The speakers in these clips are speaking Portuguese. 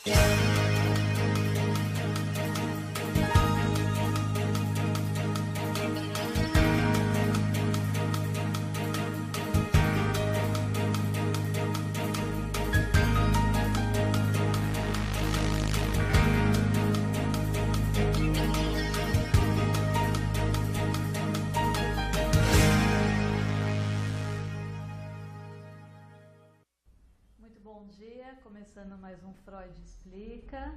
Bom dia, começando mais um Freud Explica.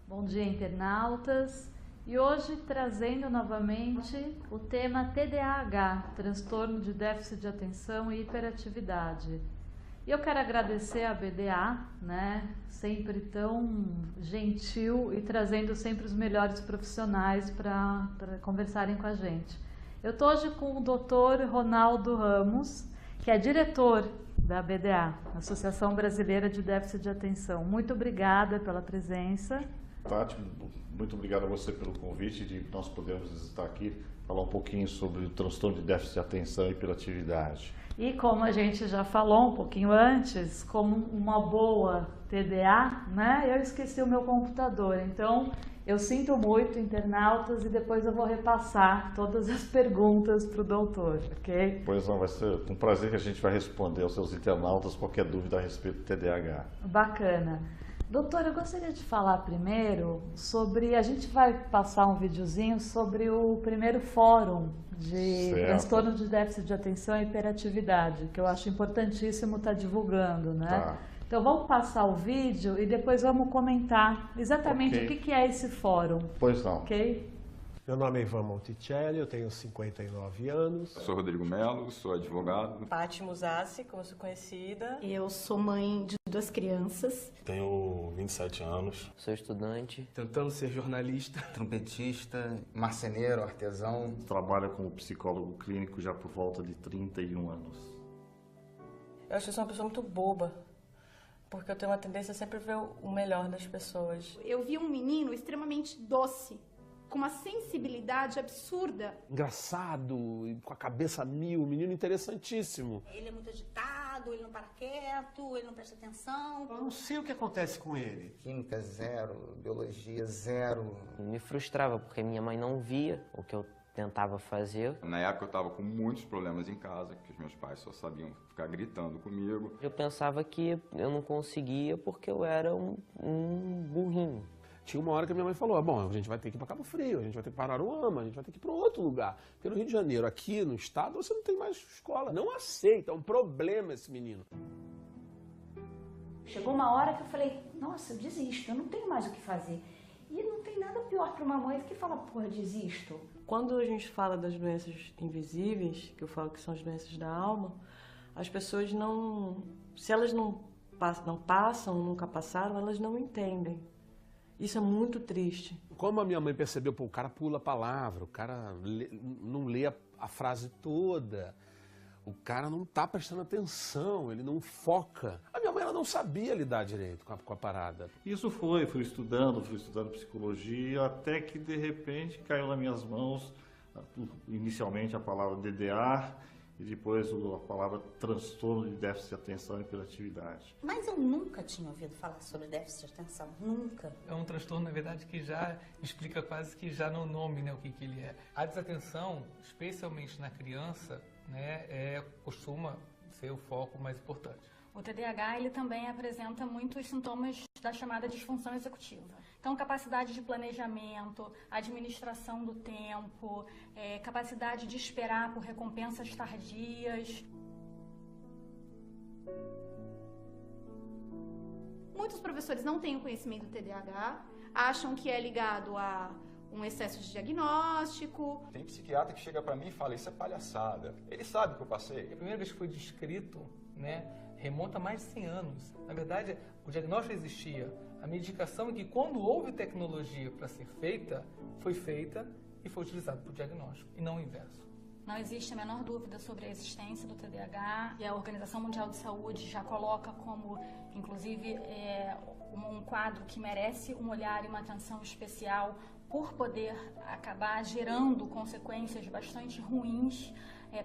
Bom dia, internautas. E hoje trazendo novamente o tema TDAH, transtorno de déficit de atenção e hiperatividade. E eu quero agradecer a BDA, né, sempre tão gentil e trazendo sempre os melhores profissionais para conversarem com a gente. Eu estou hoje com o Dr. Ronaldo Ramos, que é diretor da BDA, Associação Brasileira de Déficit de Atenção. Muito obrigada pela presença. Tati, muito obrigado a você pelo convite de nós podermos estar aqui, falar um pouquinho sobre o transtorno de déficit de atenção e hiperatividade. E como a gente já falou um pouquinho antes, como uma boa TDA, né, eu esqueci o meu computador, então eu sinto muito, internautas, e depois eu vou repassar todas as perguntas para o doutor, ok? Pois não, vai ser um prazer que a gente vai responder aos seus internautas qualquer dúvida a respeito do TDAH. Bacana. Doutor, eu gostaria de falar primeiro sobre, a gente vai passar um videozinho sobre o primeiro fórum de transtorno de déficit de atenção e hiperatividade, que eu acho importantíssimo estar divulgando, né? Tá. Então vamos passar o vídeo e depois vamos comentar exatamente o que é esse fórum. Pois não. Ok? Meu nome é Ivan Monticelli, eu tenho 59 anos. Eu sou Rodrigo Melo, sou advogado. Paty Musassi, como sou conhecida. Eu sou mãe de 2 crianças. Tenho 27 anos. Sou estudante. Tentando ser jornalista. Trompetista, marceneiro, artesão. Trabalho como psicólogo clínico já por volta de 31 anos. Eu acho que eu sou uma pessoa muito boba, porque eu tenho uma tendência a sempre ver o melhor das pessoas. Eu vi um menino extremamente doce, com uma sensibilidade absurda. Engraçado, com a cabeça a mil, um menino interessantíssimo. Ele é muito agitado, ele não para quieto, ele não presta atenção. Eu não sei o que acontece com ele. Química zero, biologia zero. Me frustrava porque minha mãe não via o que eu tentava fazer. Na época eu estava com muitos problemas em casa, que os meus pais só sabiam ficar gritando comigo. Eu pensava que eu não conseguia porque eu era um burrinho. Tinha uma hora que a minha mãe falou, bom, a gente vai ter que ir para Cabo Frio, a gente vai ter que ir para Aruama, a gente vai ter que ir para outro lugar. Porque no Rio de Janeiro, aqui no estado, você não tem mais escola. Não aceita, é um problema esse menino. Chegou uma hora que eu falei, nossa, eu desisto, eu não tenho mais o que fazer. E não tem nada pior para uma mãe do que falar, porra, desisto. Quando a gente fala das doenças invisíveis, que eu falo que são as doenças da alma, as pessoas não... Se elas não passam, nunca passaram, elas não entendem. Isso é muito triste. Como a minha mãe percebeu, pô, o cara pula a palavra, o cara não lê a frase toda, o cara não tá prestando atenção, ele não foca. A minha mãe ela não sabia lidar direito com a parada. Isso fui estudando psicologia, até que de repente caiu nas minhas mãos, inicialmente a palavra DDA, e depois a palavra transtorno de déficit de atenção e hiperatividade. Mas eu nunca tinha ouvido falar sobre déficit de atenção, nunca. É um transtorno, na verdade, que já explica quase que já no nome, né, o que ele é. A desatenção, especialmente na criança, né, costuma ser o foco mais importante. O TDAH ele também apresenta muitos sintomas da chamada disfunção executiva. Então, capacidade de planejamento, administração do tempo, capacidade de esperar por recompensas tardias. Muitos professores não têm o conhecimento do TDAH, acham que é ligado a um excesso de diagnóstico. Tem psiquiatra que chega pra mim e fala, isso é palhaçada. Ele sabe o que eu passei. A primeira vez que foi descrito, né, remonta a mais de 100 anos. Na verdade, o diagnóstico existia. A medicação que, quando houve tecnologia para ser feita, foi feita e foi utilizada para o diagnóstico, e não o inverso. Não existe a menor dúvida sobre a existência do TDAH, e a Organização Mundial de Saúde já coloca como, inclusive, um quadro que merece um olhar e uma atenção especial por poder acabar gerando consequências bastante ruins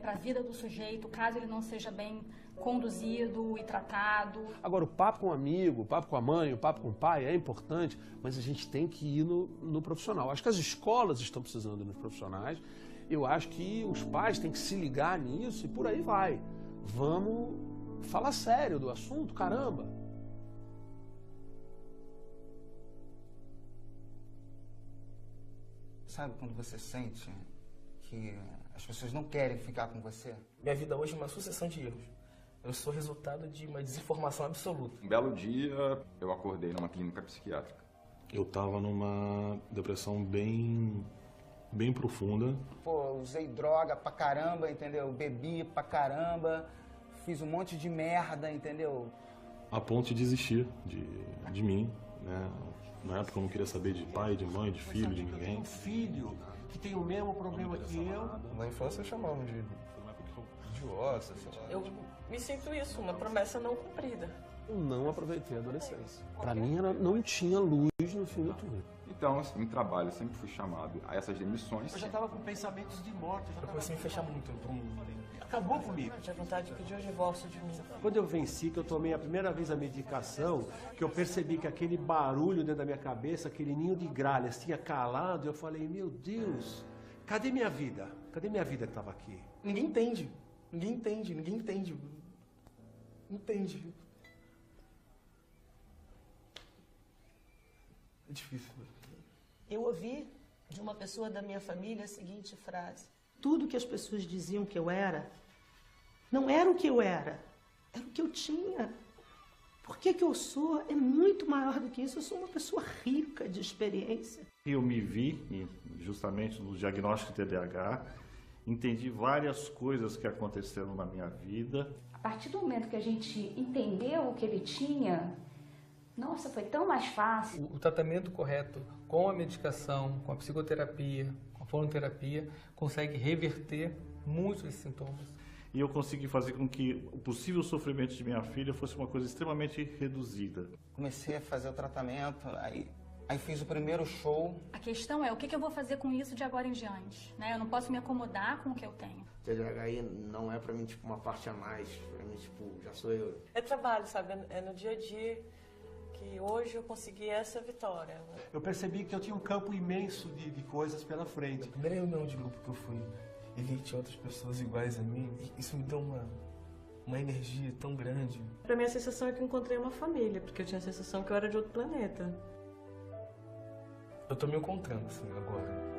para a vida do sujeito, caso ele não seja bem conduzido e tratado. Agora, o papo com o amigo, o papo com a mãe, o papo com o pai é importante, mas a gente tem que ir no profissional. Acho que as escolas estão precisando dos profissionais. Eu acho que os pais têm que se ligar nisso e por aí vai. Vamos falar sério do assunto, caramba. Sabe quando você sente que as pessoas não querem ficar com você? Minha vida hoje é uma sucessão de erros. Eu sou resultado de uma desinformação absoluta. Um belo dia, eu acordei numa clínica psiquiátrica. Eu estava numa depressão bem profunda. Pô, usei droga pra caramba, entendeu? Bebi pra caramba, fiz um monte de merda, entendeu? A ponto de desistir de mim, né? Na época eu não queria saber de pai, de mãe, de filho, de ninguém. Eu tenho um filho que tem o mesmo problema que eu. Na infância chamavam de idiota, sei lá. Eu me sinto isso, uma promessa não cumprida. Eu não aproveitei a adolescência. Para mim, não tinha luz no fim do túnel. Então, assim, em trabalho, eu sempre fui chamado a essas demissões. Eu já estava com pensamentos de morte. Eu comecei a me fechar muito pro mundo. Acabou comigo. Eu tinha vontade de pedir o divórcio de mim. Quando eu venci, que eu tomei a primeira vez a medicação, que eu percebi que aquele barulho dentro da minha cabeça, aquele ninho de gralhas tinha calado, eu falei, meu Deus, cadê minha vida? Cadê minha vida que estava aqui? Ninguém entende. Ninguém entende. Ninguém entende. Entende. É difícil. Eu ouvi de uma pessoa da minha família a seguinte frase: tudo que as pessoas diziam que eu era, não era o que eu era o que eu tinha. Porque que eu sou é muito maior do que isso, eu sou uma pessoa rica de experiência. Eu me vi justamente no diagnóstico de TDAH, entendi várias coisas que aconteceram na minha vida. A partir do momento que a gente entendeu o que ele tinha, nossa, foi tão mais fácil. O tratamento correto com a medicação, com a psicoterapia, com a fonoterapia, consegue reverter muitos desses sintomas. E eu consegui fazer com que o possível sofrimento de minha filha fosse uma coisa extremamente reduzida. Comecei a fazer o tratamento, aí fiz o primeiro show. A questão é, o que eu vou fazer com isso de agora em diante? Né? Eu não posso me acomodar com o que eu tenho. TDAH não é pra mim, tipo, uma parte a mais. Pra mim, tipo, já sou eu. É trabalho, sabe? É no dia a dia que hoje eu consegui essa vitória. Eu percebi que eu tinha um campo imenso de coisas pela frente. A primeira reunião de grupo que eu fui e vi que tinha outras pessoas iguais a mim, isso me deu uma energia tão grande. Pra mim a sensação é que eu encontrei uma família, porque eu tinha a sensação que eu era de outro planeta. Eu tô me encontrando, assim, agora.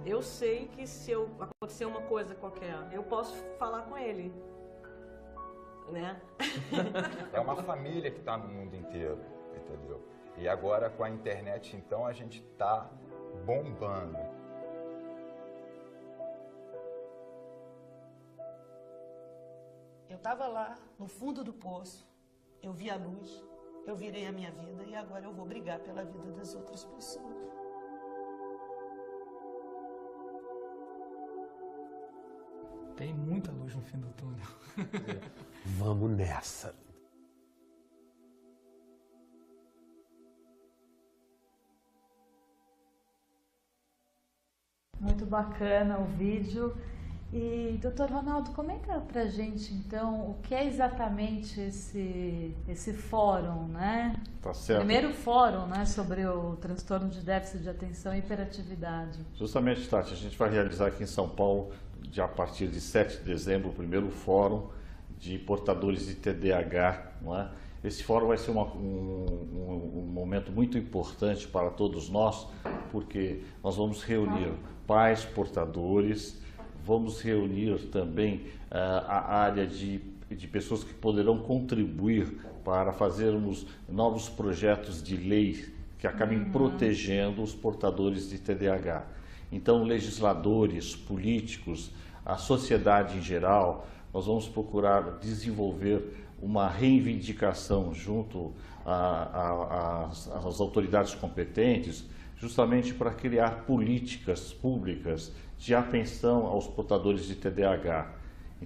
Eu sei que se acontecer uma coisa qualquer, eu posso falar com ele, né? É uma família que está no mundo inteiro, entendeu? E agora com a internet, então, a gente está bombando. Eu estava lá, no fundo do poço, eu vi a luz, eu virei a minha vida e agora eu vou brigar pela vida das outras pessoas. Tem muita luz no fim do túnel. Vamos nessa. Muito bacana o vídeo. E, doutor Ronaldo, comenta pra gente, então, o que é exatamente esse fórum, né? Tá certo. Primeiro fórum, né, sobre o transtorno de déficit de atenção e hiperatividade. Justamente, Tati, a gente vai realizar aqui em São Paulo, a partir de 7 de dezembro, o primeiro fórum de portadores de TDAH, não é? Esse fórum vai ser um momento muito importante para todos nós, porque nós vamos reunir pais portadores, vamos reunir também a área de pessoas que poderão contribuir para fazermos novos projetos de lei que acabem protegendo os portadores de TDAH. Então, legisladores, políticos, a sociedade em geral, nós vamos procurar desenvolver uma reivindicação junto às autoridades competentes, justamente para criar políticas públicas de atenção aos portadores de TDAH.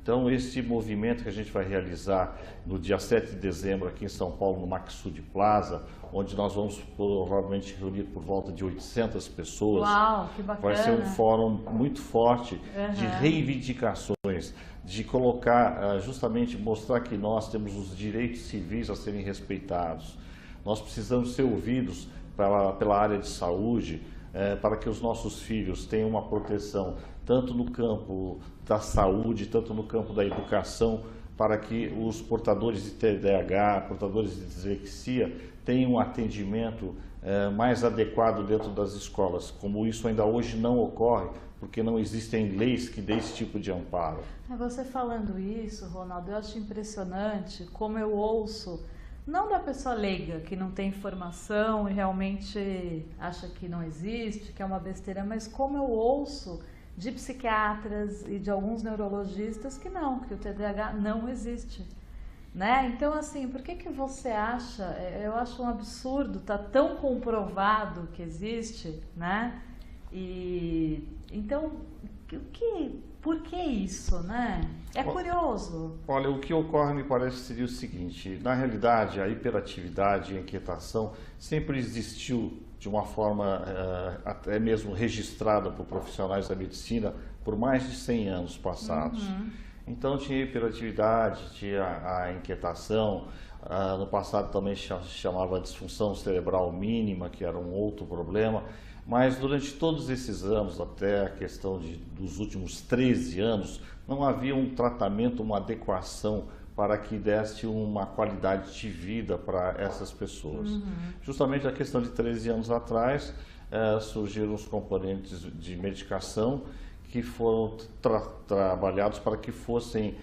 Então, esse movimento que a gente vai realizar no dia 7 de dezembro aqui em São Paulo, no Maxud Plaza, onde nós vamos provavelmente reunir por volta de 800 pessoas. Uau, que bacana. Vai ser um fórum muito forte de Uhum. reivindicações, de colocar, justamente mostrar que nós temos os direitos civis a serem respeitados. Nós precisamos ser ouvidos pela área de saúde, para que os nossos filhos tenham uma proteção, tanto no campo da saúde, tanto no campo da educação, para que os portadores de TDAH, portadores de dislexia, tenham um atendimento mais adequado dentro das escolas, como isso ainda hoje não ocorre, porque não existem leis que dê esse tipo de amparo. Você falando isso, Ronaldo, eu acho impressionante como eu ouço, não da pessoa leiga, que não tem informação e realmente acha que não existe, que é uma besteira, mas como eu ouço de psiquiatras e de alguns neurologistas que o TDAH não existe, né? Então, assim, por que você acha, eu acho um absurdo, tá tão comprovado que existe, né? E, então, por que isso, né? É curioso. Olha, o que ocorre me parece seria o seguinte, na realidade a hiperatividade e a inquietação sempre existiu de uma forma até mesmo registrada por profissionais da medicina por mais de 100 anos passados. Uhum. Então tinha hiperatividade, tinha a inquietação, no passado também se chamava disfunção cerebral mínima, que era um outro problema. Mas durante todos esses anos, até a questão dos últimos 13 anos, não havia um tratamento, uma adequação para que desse uma qualidade de vida para essas pessoas. Uhum. Justamente a questão de 13 anos atrás, surgiram os componentes de medicação que foram trabalhados para que fossem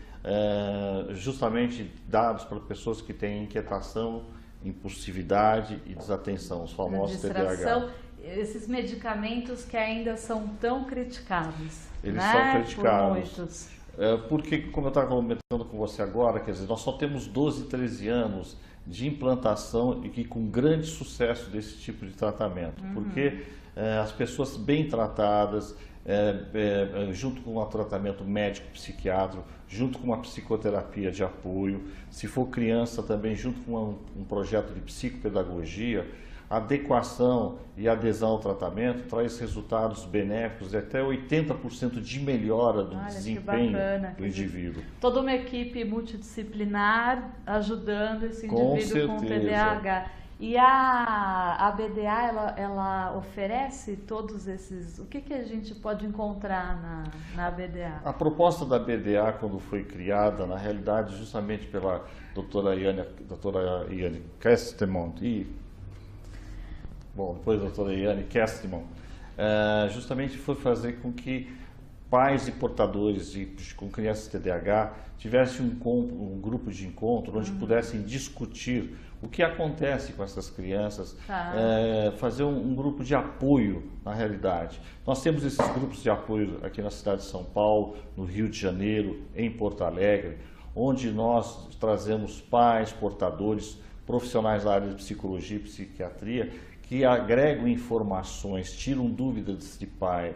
justamente dados para pessoas que têm inquietação, impulsividade e desatenção, os famosos TDAH. Esses medicamentos que ainda são tão criticados. Eles né? são criticados. Por muitos. Porque, como eu estava comentando com você agora, quer dizer, nós só temos 12, 13 anos de implantação e que com grande sucesso desse tipo de tratamento. Uhum. Porque as pessoas bem tratadas, junto com um tratamento médico-psiquiátrico, junto com uma psicoterapia de apoio, se for criança também, junto com um projeto de psicopedagogia, a adequação e adesão ao tratamento traz resultados benéficos de até 80% de melhora do desempenho do indivíduo. Toda uma equipe multidisciplinar ajudando esse indivíduo com TDAH. E a BDA, ela oferece todos esses... O que a gente pode encontrar na BDA? A proposta da BDA, quando foi criada, na realidade, justamente pela doutora Iane Kestemont depois a doutora Iane Kestemont, justamente foi fazer com que pais e portadores com crianças TDAH tivessem um grupo de encontro onde pudessem discutir o que acontece com essas crianças, fazer um grupo de apoio na realidade. Nós temos esses grupos de apoio aqui na cidade de São Paulo, no Rio de Janeiro, em Porto Alegre, onde nós trazemos pais, portadores, profissionais da área de psicologia e psiquiatria, que agregam informações, tiram dúvidas de pai,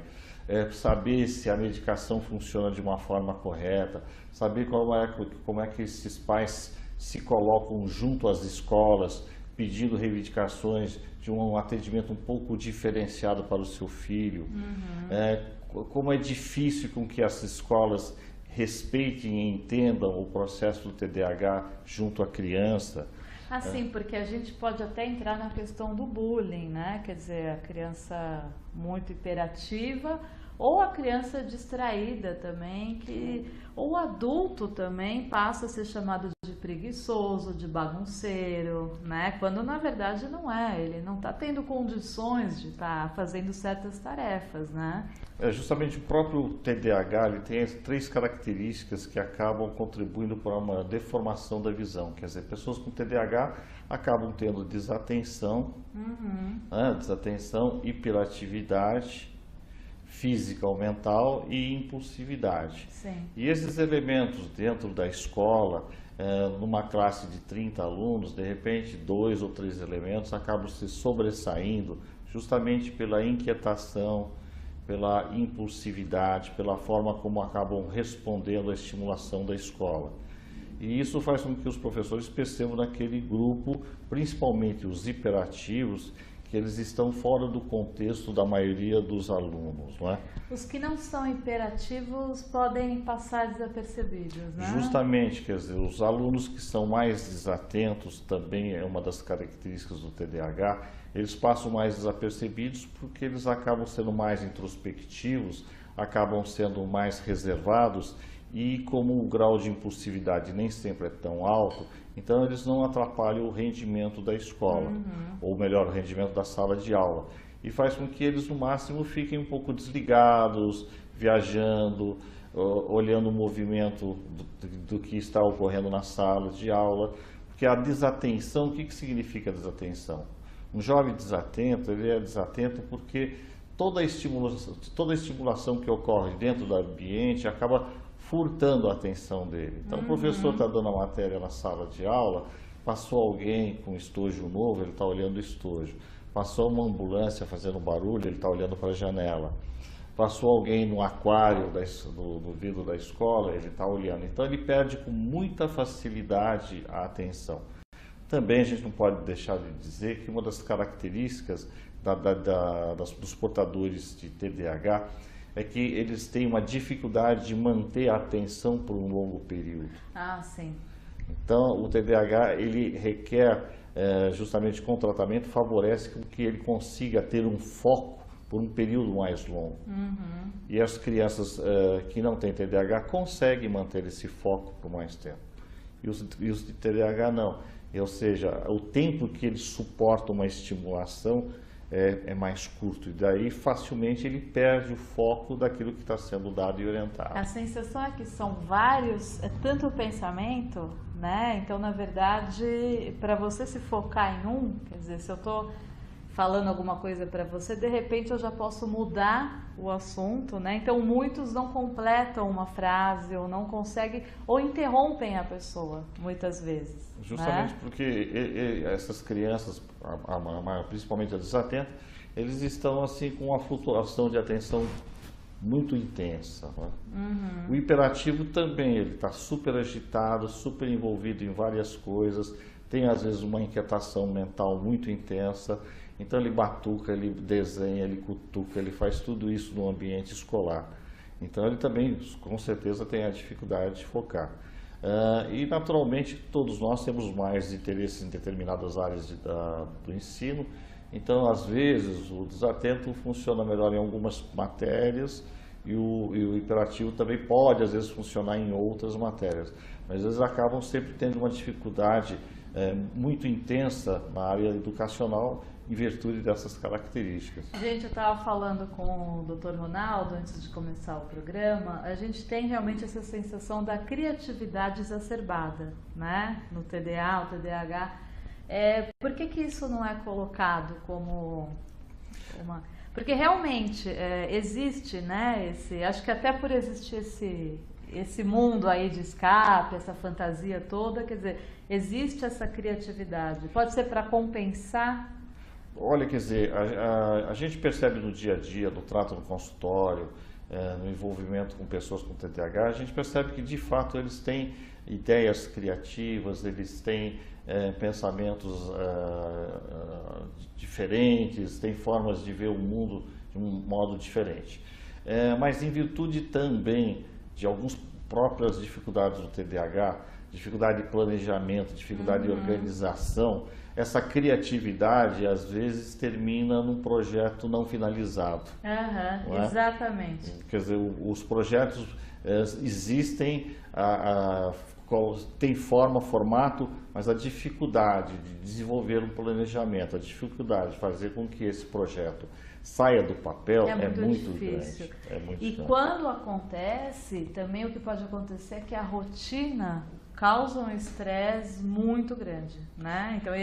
saber se a medicação funciona de uma forma correta, saber como é que esses pais se colocam junto às escolas, pedindo reivindicações de um atendimento um pouco diferenciado para o seu filho. Uhum. Como é difícil com que as escolas respeitem e entendam o processo do TDAH junto à criança. Assim, porque a gente pode até entrar na questão do bullying, né? Quer dizer, a criança muito hiperativa ou a criança distraída também, ou o adulto também passa a ser chamado de preguiçoso, de bagunceiro, né? Quando na verdade não é, ele não está tendo condições de estar fazendo certas tarefas, né? Justamente o próprio TDAH ele tem 3 características que acabam contribuindo para uma deformação da visão. Quer dizer, pessoas com TDAH acabam tendo desatenção, hiperatividade física ou mental e impulsividade. Sim. E esses elementos dentro da escola, numa classe de 30 alunos, de repente 2 ou 3 elementos acabam se sobressaindo justamente pela inquietação, pela impulsividade, pela forma como acabam respondendo à estimulação da escola. E isso faz com que os professores percebam naquele grupo, principalmente os hiperativos, que eles estão fora do contexto da maioria dos alunos, não é? Os que não são hiperativos podem passar desapercebidos, né? Justamente, quer dizer, os alunos que são mais desatentos, também é uma das características do TDAH, eles passam mais desapercebidos porque eles acabam sendo mais introspectivos, acabam sendo mais reservados e como o grau de impulsividade nem sempre é tão alto, então eles não atrapalham o rendimento da escola, ou melhor, o rendimento da sala de aula. E faz com que eles, no máximo, fiquem um pouco desligados, viajando, olhando o movimento do que está ocorrendo na sala de aula. Porque a desatenção, o que significa desatenção? Um jovem desatento, ele é desatento porque toda a estimulação que ocorre dentro do ambiente acaba furtando a atenção dele. Então, o professor está dando a matéria na sala de aula, passou alguém com estojo novo, ele está olhando o estojo. Passou uma ambulância fazendo barulho, ele está olhando para a janela. Passou alguém no aquário do vidro da escola, ele está olhando. Então, ele perde com muita facilidade a atenção. Também a gente não pode deixar de dizer que uma das características dos portadores de TDAH é que eles têm uma dificuldade de manter a atenção por um longo período. Ah, sim. Então, o TDAH, ele requer, justamente com o tratamento, favorece com que ele consiga ter um foco por um período mais longo. E as crianças que não têm TDAH conseguem manter esse foco por mais tempo. E os de TDAH não. Ou seja, o tempo que eles suportam uma estimulação é mais curto, e daí facilmente ele perde o foco daquilo que está sendo dado e orientado. A sensação é que são vários, é tanto o pensamento, né? Então, na verdade, para você se focar em um, quer dizer, se eu estou falando alguma coisa para você, de repente eu já posso mudar o assunto, né? Então, muitos não completam uma frase, ou não conseguem, ou interrompem a pessoa, muitas vezes. Justamente, né? Porque essas crianças, principalmente as desatentas, eles estão assim com uma flutuação de atenção muito intensa. Né? O hiperativo também, ele está super agitado, super envolvido em várias coisas, tem às vezes uma inquietação mental muito intensa, então ele batuca, ele desenha, ele cutuca, ele faz tudo isso no ambiente escolar. Então ele também, com certeza, tem a dificuldade de focar. E naturalmente todos nós temos mais interesse em determinadas áreas do ensino, então às vezes o desatento funciona melhor em algumas matérias e o hiperativo também pode às vezes funcionar em outras matérias, mas eles acabam sempre tendo uma dificuldade muito intensa na área educacional em virtude dessas características. Gente, eu estava falando com o Dr. Ronaldo antes de começar o programa, a gente tem realmente essa sensação da criatividade exacerbada, né? No TDA, o TDAH. Por que isso não é colocado como uma... Porque realmente existe, né? Acho que até por existir esse mundo aí de escape, essa fantasia toda, quer dizer, existe essa criatividade. Pode ser para compensar. Olha, quer dizer, a gente percebe no dia a dia, no trato no consultório, no envolvimento com pessoas com TDAH, a gente percebe que de fato eles têm ideias criativas, eles têm pensamentos diferentes, têm formas de ver o mundo de um modo diferente. Mas em virtude também de algumas próprias dificuldades do TDAH, dificuldade de planejamento, dificuldade de organização, essa criatividade às vezes termina num projeto não finalizado. Não é? Exatamente. Quer dizer, os projetos existem, tem forma, formato, mas a dificuldade de desenvolver um planejamento, a dificuldade de fazer com que esse projeto saia do papel é muito difícil. Grande. E quando acontece, também o que pode acontecer é que a rotina causa um estresse muito grande, né? Então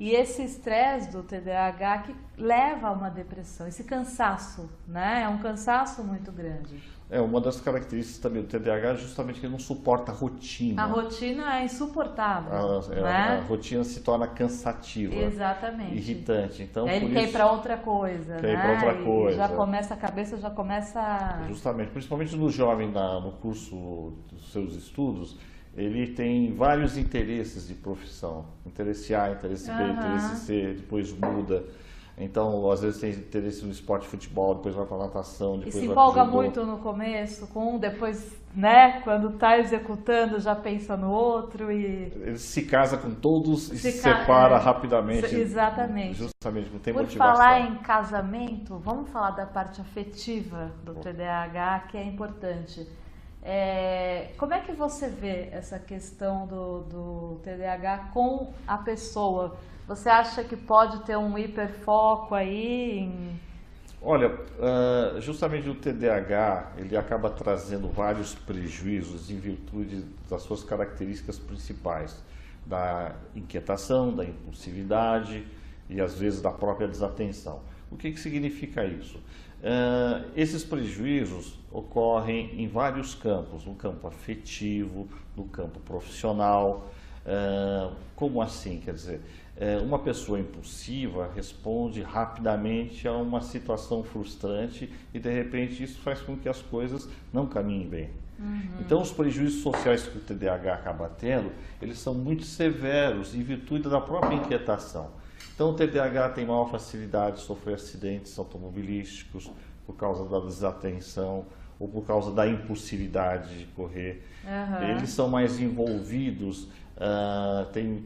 E esse estresse do TDAH que leva a uma depressão, esse cansaço, né? É um cansaço muito grande. Uma das características também do TDAH é justamente que ele não suporta a rotina. A rotina é insuportável, a rotina se torna cansativa. Exatamente. Irritante. Então, ele quer ir para outra coisa, quer ir para outra coisa. Já começa, a cabeça já começa... Justamente, principalmente no jovem, no curso dos seus estudos, ele tem vários interesses de profissão. Interesse A, interesse B, interesse C, depois muda. Então, às vezes tem interesse no esporte de futebol, depois vai para natação, depois vai para judô. E se empolga muito no começo, depois, né, quando está executando, já pensa no outro e... Ele se casa com todos e se separa rapidamente. Exatamente. Justamente, não tem Por motivação. falar em casamento, vamos falar da parte afetiva do TDAH, que é importante. Como é que você vê essa questão do TDAH com a pessoa? Você acha que pode ter um hiperfoco aí? Olha, justamente o TDAH, ele acaba trazendo vários prejuízos em virtude das suas características principais, da inquietação, da impulsividade e às vezes da própria desatenção. O que significa isso? Esses prejuízos ocorrem em vários campos, no campo afetivo, no campo profissional. Como assim? Quer dizer, uma pessoa impulsiva responde rapidamente a uma situação frustrante e de repente isso faz com que as coisas não caminhem bem. Então os prejuízos sociais que o TDAH acaba tendo, eles são muito severos em virtude da própria inquietação. Então o TDAH tem maior facilidade de sofrer acidentes automobilísticos por causa da desatenção ou por causa da impulsividade de correr. Eles são mais envolvidos,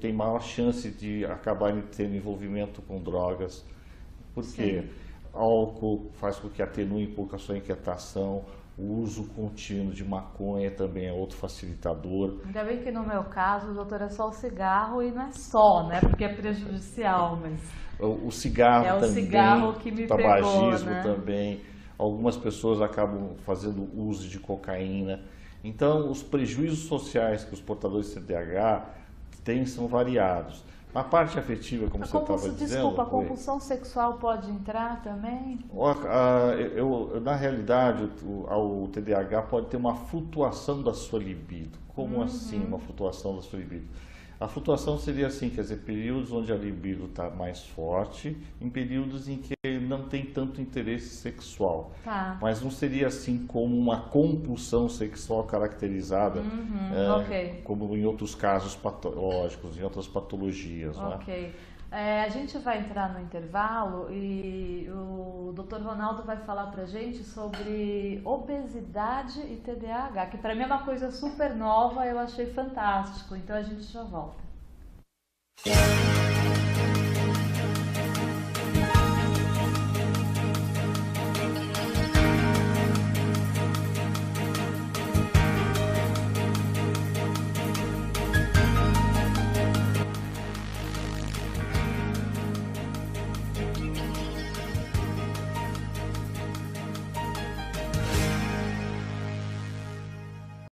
tem maior chance de acabarem tendo envolvimento com drogas, porque álcool faz com que atenue um pouco a sua inquietação, o uso contínuo de maconha também é outro facilitador. Ainda bem que no meu caso, doutor, é só o cigarro e não é só, né? Porque é prejudicial, mas... O cigarro também, cigarro que me tabagismo pegou, né? também. Algumas pessoas acabam fazendo uso de cocaína. Então, os prejuízos sociais que os portadores de TDAH têm são variados. Na parte afetiva, como você estava dizendo... Desculpa, a compulsão sexual pode entrar também? Na realidade, o TDAH pode ter uma flutuação da sua libido. Como assim uma flutuação da sua libido? A flutuação seria assim, quer dizer, períodos onde a libido está mais forte, em períodos em que não tem tanto interesse sexual. Mas não seria assim como uma compulsão sexual caracterizada, como em outros casos patológicos, em outras patologias. A gente vai entrar no intervalo e o Dr. Ronaldo vai falar pra gente sobre obesidade e TDAH, que para mim é uma coisa super nova, eu achei fantástico. Então a gente já volta.